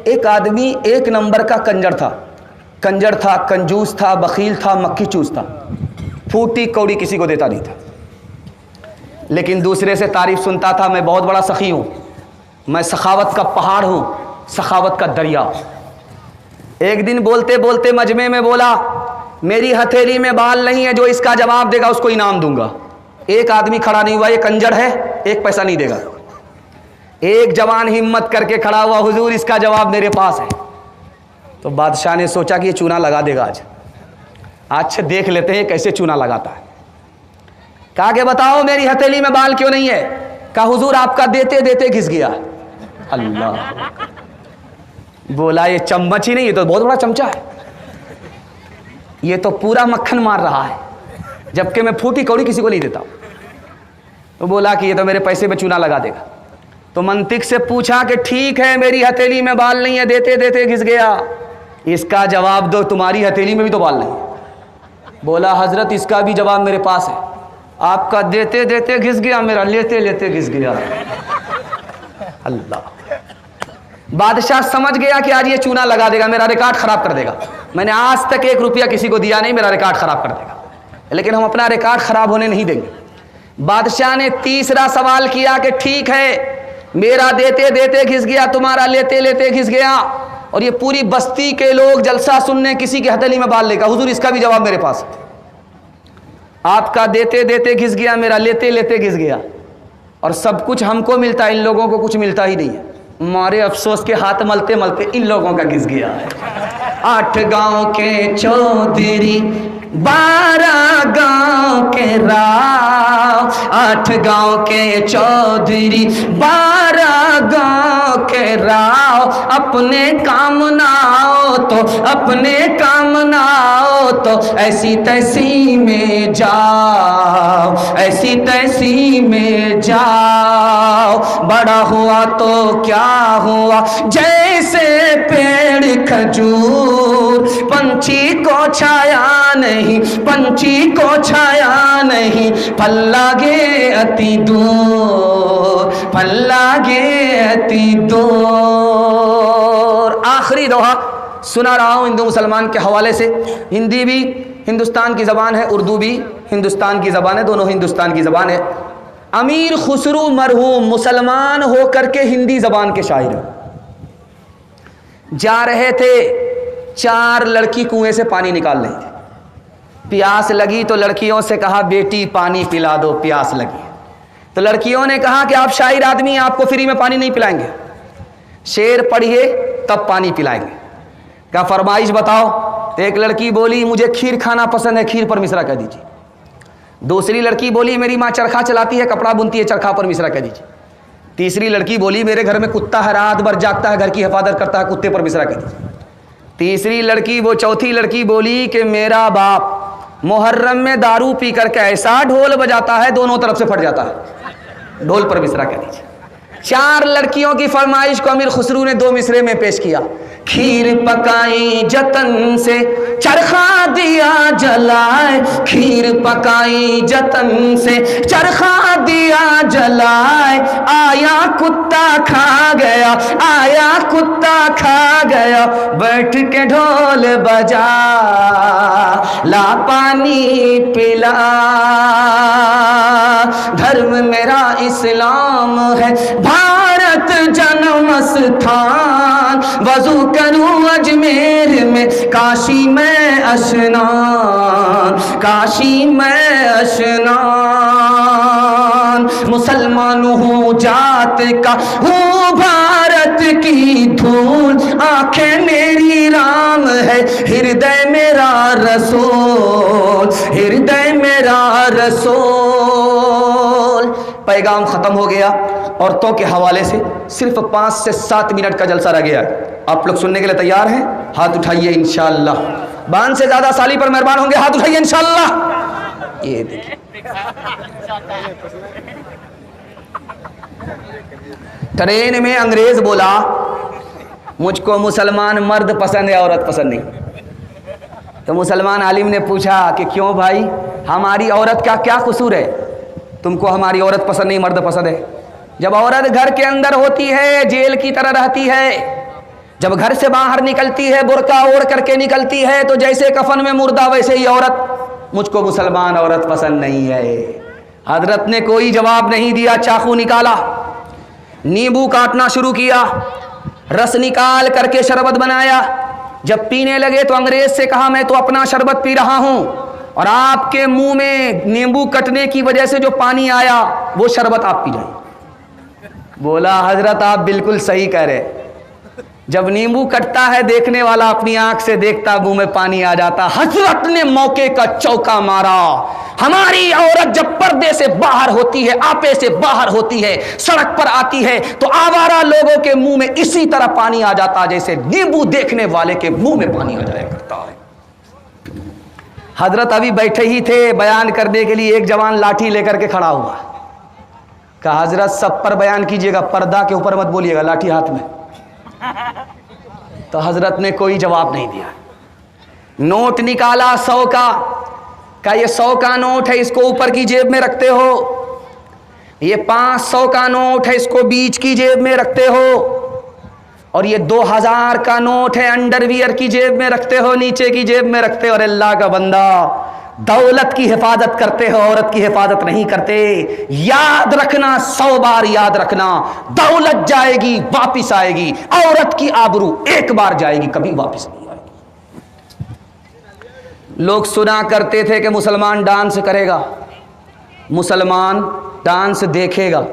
एक आदमी एक नंबर का कंजर था, कंजूस था, बखील था, मक्खी चूस था, फूटी कौड़ी किसी को देता नहीं था, लेकिन दूसरे से तारीफ सुनता था, मैं बहुत बड़ा सखी हूँ, मैं सखावत का पहाड़ हूँ, सखावत का दरिया। एक दिन बोलते बोलते मजमे में बोला, मेरी हथेली में बाल नहीं है, जो इसका जवाब देगा उसको इनाम दूंगा। एक आदमी खड़ा नहीं हुआ, ये कंजर है, एक पैसा नहीं देगा। एक जवान हिम्मत करके खड़ा हुआ, हुजूर इसका जवाब मेरे पास है। तो बादशाह ने सोचा कि ये चूना लगा देगा आज देख लेते हैं कैसे चूना लगाता है। कहा कि बताओ मेरी हथेली में बाल क्यों नहीं है? कहा हुजूर आपका देते देते घिस गया। अल्लाह, बोला ये चम्मच ही नहीं, ये तो बहुत बड़ा चमचा है, ये तो पूरा मक्खन मार रहा है, जबकि मैं फूटी कौड़ी किसी को नहीं देता। तो बोला कि ये तो मेरे पैसे में चूना लगा देगा। तो मंतिक से पूछा कि ठीक है, मेरी हथेली में बाल नहीं है, देते देते घिस गया, इसका जवाब दो, तुम्हारी हथेली में भी तो बाल नहीं है। बोला हजरत इसका भी जवाब मेरे पास है, आपका देते देते घिस गया, मेरा लेते लेते घिस गया। अल्लाह, बादशाह समझ गया कि आज ये चूना लगा देगा, मेरा रिकॉर्ड खराब कर देगा। मैंने आज तक 1 रुपया किसी को दिया नहीं, मेरा रिकॉर्ड खराब कर देगा, लेकिन हम अपना रिकॉर्ड खराब होने नहीं देंगे। बादशाह ने तीसरा सवाल किया कि ठीक है, मेरा देते देते घिस गया, तुम्हारा लेते लेते घिस गया, और ये पूरी बस्ती के लोग जलसा सुनने किसी की हथेली में बाल लेगा, हुजूर इसका भी जवाब मेरे पास है। आपका देते देते घिस गया, मेरा लेते लेते घिस गया, और सब कुछ हमको मिलता है, इन लोगों को कुछ मिलता ही नहीं है। मारे अफसोस के हाथ मलते मलते इन लोगों का घिस गया है। 8 गांव के चौधरी, 12 गांव के राव, 8 गांव के चौधरी, 12 गांव के राव, अपने काम ना आओ तो, अपने काम ना आओ तो ऐसी तैसी में जाओ, ऐसी तैसी में जाओ। बड़ा हुआ तो क्या हुआ, जैसे पेड़ खजूर, पंछी को छाया नहीं, पंछी को छाया नहीं, फल लागे अति दूर, फल लागे अति दूर। आखिरी दोहा सुना रहा हूँ हिंदू मुसलमान के हवाले से। हिंदी भी हिंदुस्तान की ज़बान है, उर्दू भी हिंदुस्तान की ज़बान है, दोनों हिंदुस्तान की ज़बान है। अमीर खुसरू मरहूम मुसलमान होकर के हिंदी ज़बान के शायर जा रहे थे, 4 लड़की कुएं से पानी निकाल रही थी। प्यास लगी तो लड़कियों से कहा बेटी पानी पिला दो, प्यास लगी। तो लड़कियों ने कहा कि आप शायर आदमी हैं, आपको फ्री में पानी नहीं पिलाएंगे, शेर पढ़िए तब पानी पिलाएंगे। क्या फरमाइश बताओ? तो एक लड़की बोली मुझे खीर खाना पसंद है, खीर पर मिश्रा कह दीजिए। दूसरी लड़की बोली मेरी माँ चरखा चलाती है, कपड़ा बुनती है, चरखा पर मिश्रा कह दीजिए। तीसरी लड़की बोली मेरे घर में कुत्ता है, रात भर जागता है, घर की हिफाजत करता है, कुत्ते पर मिश्रा कह दीजिए। चौथी लड़की बोली कि मेरा बाप मुहर्रम में दारू पी करके ऐसा ढोल बजाता है, दोनों तरफ से फट जाता है, ढोल पर मिश्रा कह दीजिए। 4 लड़कियों की फरमाइश को अमीर खुसरू ने 2 मिसरे में पेश किया। खीर पकाई जतन से, चरखा दिया जलाए, खीर पकाई जतन से, चरखा दिया जलाए, आया कुत्ता खा गया, आया कुत्ता खा गया, बैठ के ढोल बजा, ला पानी पिला। धर्म मेरा इस्लाम है, भारत जन्म स्थान, वजू करूं अजमेर में, काशी में अशनान, काशी में अशनान। मुसलमान हूँ जात का, हूँ भारत की धूल, आंखें मेरी राम है, हृदय मेरा रसूल, हृदय मेरा रसूल। पैगाम खत्म हो गया। औरतों के हवाले से सिर्फ 5 से 7 मिनट का जलसा रह गया। आप लोग सुनने के लिए तैयार हैं? हाथ उठाइए इंशाअल्लाह। बान से ज्यादा साली पर मेहरबान होंगे, हाथ उठाइए इंशाअल्लाह। ये देखिए, ट्रेन में अंग्रेज बोला मुझको मुसलमान मर्द पसंद है, औरत पसंद नहीं। तो मुसलमान आलिम ने पूछा कि क्यों भाई, हमारी औरत का क्या कसूर है, तुमको हमारी औरत पसंद नहीं, मर्द पसंद है? जब औरत घर के अंदर होती है जेल की तरह रहती है, जब घर से बाहर निकलती है बुर्का ओढ़ करके निकलती है तो जैसे कफन में मुर्दा वैसे ही औरत, मुझको मुसलमान औरत पसंद नहीं है। हजरत ने कोई जवाब नहीं दिया, चाकू निकाला, नींबू काटना शुरू किया, रस निकाल करके शरबत बनाया। जब पीने लगे तो अंग्रेज से कहा मैं तो अपना शरबत पी रहा हूं और आपके मुंह में नींबू कटने की वजह से जो पानी आया वो शरबत आप पी जाए। बोला हजरत आप बिल्कुल सही कह रहे, जब नींबू कटता है देखने वाला अपनी आंख से देखता मुंह में पानी आ जाता। हजरत ने मौके का चौका मारा। हमारी औरत जब पर्दे से बाहर होती है, आपे से बाहर होती है, सड़क पर आती है तो आवारा लोगों के मुंह में इसी तरह पानी आ जाता जैसे नींबू देखने वाले के मुंह में पानी आ जाया करता है। हजरत अभी बैठे ही थे, बयान करने के लिए एक जवान लाठी लेकर के खड़ा हुआ। कहा हजरत सब पर बयान कीजिएगा, पर्दा के ऊपर मत बोलिएगा, लाठी हाथ में। तो हजरत ने कोई जवाब नहीं दिया। नोट निकाला 100 का ये 100 का नोट है, इसको ऊपर की जेब में रखते हो। ये 500 का नोट है, इसको बीच की जेब में रखते हो। और ये 2000 का नोट है, अंडरवियर की जेब में रखते हो, नीचे की जेब में रखते हो। और अल्लाह का बंदा, दौलत की हिफाजत करते हो, औरत की हिफाजत नहीं करते। याद रखना, 100 बार याद रखना, दौलत जाएगी वापिस आएगी, औरत की आबरू एक बार जाएगी कभी वापिस नहीं आएगी। लोग सुना करते थे कि मुसलमान डांस करेगा, मुसलमान डांस देखेगा,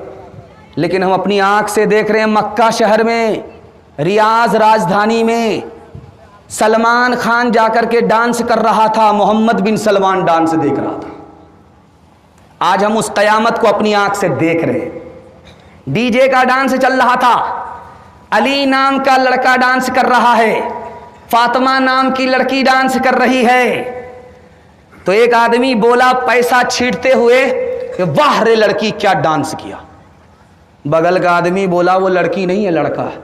लेकिन हम अपनी आंख से देख रहे हैं मक्का शहर में, रियाज राजधानी में सलमान खान जाकर के डांस कर रहा था, मोहम्मद बिन सलमान डांस देख रहा था। आज हम उस कयामत को अपनी आंख से देख रहे हैं। डीजे का डांस चल रहा था, अली नाम का लड़का डांस कर रहा है, फातिमा नाम की लड़की डांस कर रही है। तो एक आदमी बोला पैसा छींटते हुए कि वाह रे लड़की क्या डांस किया। बगल का आदमी बोला वो लड़की नहीं है लड़का है।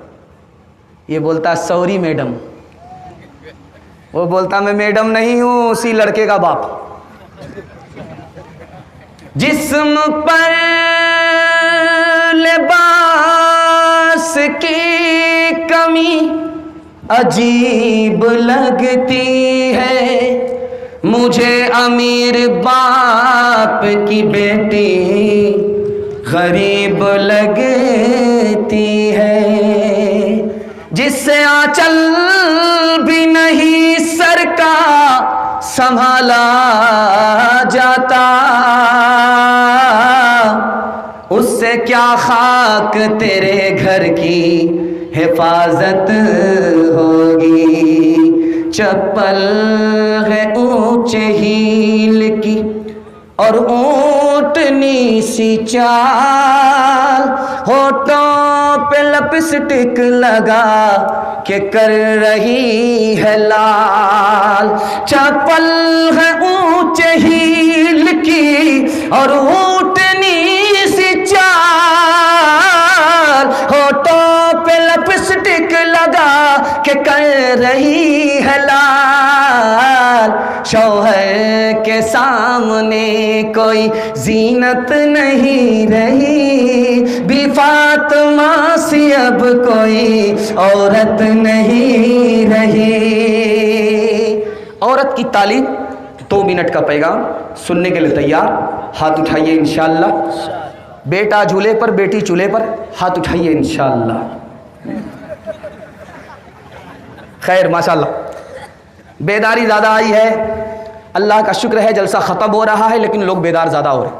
ये बोलता सॉरी मैडम। वो बोलता मैं मैडम नहीं हूं, उसी लड़के का बाप। जिस्म पर लिबास की कमी अजीब लगती है, मुझे अमीर बाप की बेटी गरीब लगती है। जिससे आंचल भी नहीं सर का संभाला जाता, उससे क्या खाक तेरे घर की हिफाजत होगी। चप्पल है ऊंचे हील की और ऊंटनी सी चाल, होठों पे लिपस्टिक लगा के कर रही है लाल। चप्पल है ऊंचे हील की और ऊंटनी सी चाल, होठों पे लिपस्टिक लगा के कर रही है लाल। शौहर के सामने कोई जीनत नहीं रही, भी फातिमा सी अब कोई औरत नहीं रही। औरत की तालीम 2 मिनट का पैगाम सुनने के लिए तैयार? हाथ उठाइए इंशाअल्लाह। बेटा झूले पर, बेटी चूल्हे पर, हाथ उठाइए इंशाअल्लाह। खैर माशाअल्लाह बेदारी ज़्यादा आई है, अल्लाह का शुक्र है जलसा ख़त्म हो रहा है लेकिन लोग बेदार ज़्यादा हो रहे हैं।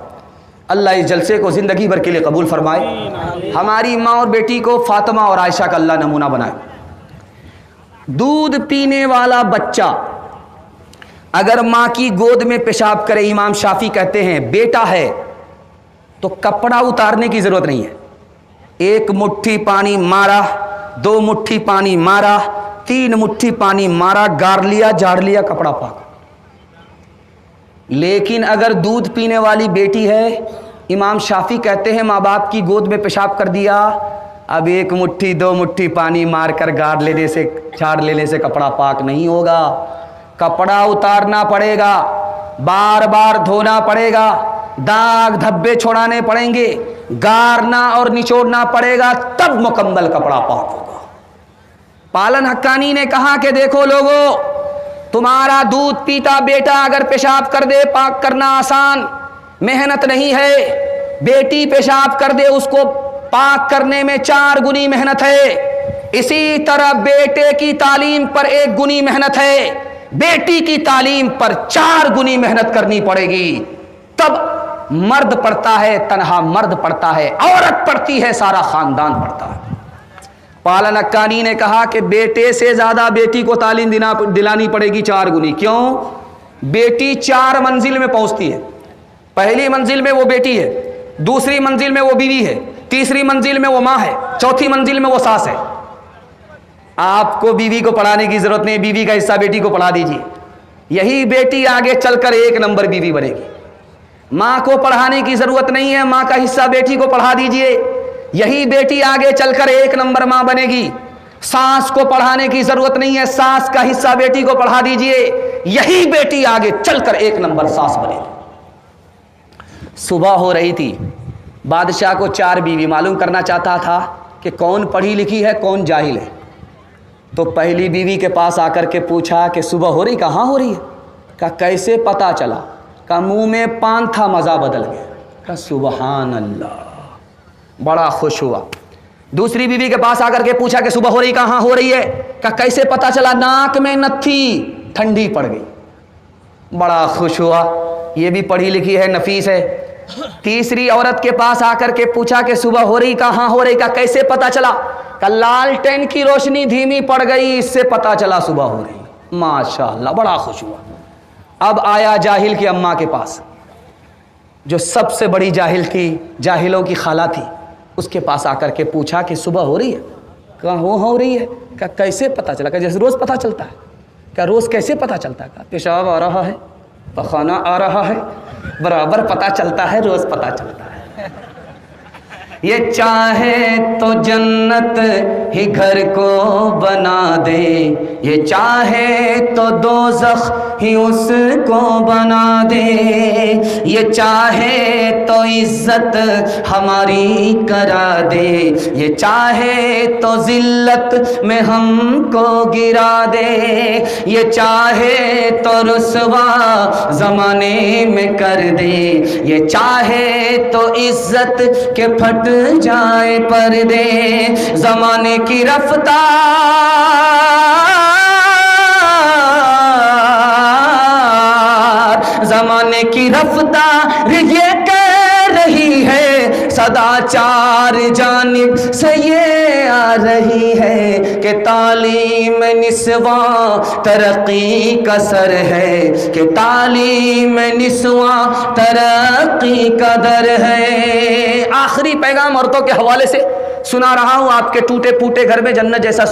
अल्लाह इस जलसे को ज़िंदगी भर के लिए कबूल फरमाए। हमारी माँ और बेटी को फातिमा और आयशा का अल्लाह नमूना बनाए। दूध पीने वाला बच्चा अगर माँ की गोद में पेशाब करे, इमाम शाफी कहते हैं बेटा है तो कपड़ा उतारने की ज़रूरत नहीं है। 1 मुट्ठी पानी मारा, 2 मुट्ठी पानी मारा, 3 मुट्ठी पानी मारा, गार लिया, झाड़ लिया, कपड़ा पाक। लेकिन अगर दूध पीने वाली बेटी है, इमाम शाफी कहते हैं माँ बाप की गोद में पेशाब कर दिया, अब 1 मुट्ठी 2 मुट्ठी पानी मारकर गार लेने से, झाड़ लेने से कपड़ा पाक नहीं होगा। कपड़ा उतारना पड़ेगा, बार बार धोना पड़ेगा, दाग धब्बे छोड़ाने पड़ेंगे, गारना और निचोड़ना पड़ेगा, तब मुकम्मल कपड़ा पाक होगा। पालन हक्कानी ने कहा कि देखो लोगों, तुम्हारा दूध पीता बेटा अगर पेशाब कर दे, पाक करना आसान, मेहनत नहीं है। बेटी पेशाब कर दे, उसको पाक करने में 4 गुनी मेहनत है। इसी तरह बेटे की तालीम पर 1 गुनी मेहनत है, बेटी की तालीम पर 4 गुनी मेहनत करनी पड़ेगी। तब मर्द पढ़ता है, तन्हा मर्द पढ़ता है, औरत पढ़ती है, सारा खानदान पढ़ता है। पालन हक्कानी ने कहा कि बेटे से ज्यादा बेटी को तालीम दिलानी पड़ेगी 4 गुनी। क्यों? बेटी 4 मंजिल में पहुंचती है। पहली मंजिल में वो बेटी है, दूसरी मंजिल में वो बीवी है, तीसरी मंजिल में वो माँ है, चौथी मंजिल में वो सास है। आपको बीवी को पढ़ाने की जरूरत नहीं, बीवी का हिस्सा बेटी को पढ़ा दीजिए, यही बेटी आगे चलकर 1 नंबर बीवी बनेगी। माँ को पढ़ाने की जरूरत नहीं है, माँ का हिस्सा बेटी को पढ़ा दीजिए, यही बेटी आगे चलकर 1 नंबर माँ बनेगी। सास को पढ़ाने की जरूरत नहीं है, सास का हिस्सा बेटी को पढ़ा दीजिए, यही बेटी आगे चलकर 1 नंबर सास बनेगी। सुबह हो रही थी, बादशाह को 4 बीवी, मालूम करना चाहता था कि कौन पढ़ी लिखी है, कौन जाहिल है। तो पहली बीवी के पास आकर के पूछा कि सुबह हो रही? कहाँ हो रही है? कहा कैसे पता चला? कहा मुंह में पान था, मज़ा बदल गया। कहा सुबहान अल्लाह, बड़ा खुश हुआ। दूसरी बीवी के पास आकर के पूछा कि सुबह हो रही? कहाँ हो रही है? कहा कैसे पता चला? नाक में नथी, ठंडी पड़ गई। बड़ा खुश हुआ, ये भी पढ़ी लिखी है, नफीस है। तीसरी औरत के पास आकर के पूछा कि सुबह हो रही? कहाँ हो रही? का कैसे पता चला? का लालटेन की रोशनी धीमी पड़ गई, इससे पता चला सुबह हो रही। माशाअल्लाह, बड़ा खुश हुआ। अब आया जाहिल की अम्मा के पास, जो सबसे बड़ी जाहिल थी, जाहिलों की खाला थी। उसके पास आकर के पूछा कि सुबह हो रही है? कहा हो रही है। क्या कैसे पता चला? क्या जैसे रोज़ पता चलता है। क्या रोज़ कैसे पता चलता है? पेशाब आ रहा है, पखाना आ रहा है, बराबर पता चलता है, रोज़ पता चलता है। ये चाहे तो जन्नत ही घर को बना दे, ये चाहे तो दोज़ख ही उसको बना दे, ये चाहे तो इज्जत हमारी करा दे, ये चाहे तो जिल्लत में हमको गिरा दे, ये चाहे तो रुसवा ज़माने में कर दे, ये चाहे तो इज्जत के फट जाए पर्दे, ज़माने की रफ्तार, ज़माने की रफ्तार ये कह रही है, सदाचार जानिब से ये आ रही है कि तालीम निस्वा तरक्की का सर है, कि तालीम निस्वा तरक्की का दर है। आखिरी पैगाम औरतों के हवाले से सुना रहा हूँ। आपके टूटे फूटे घर में जन्नत जैसा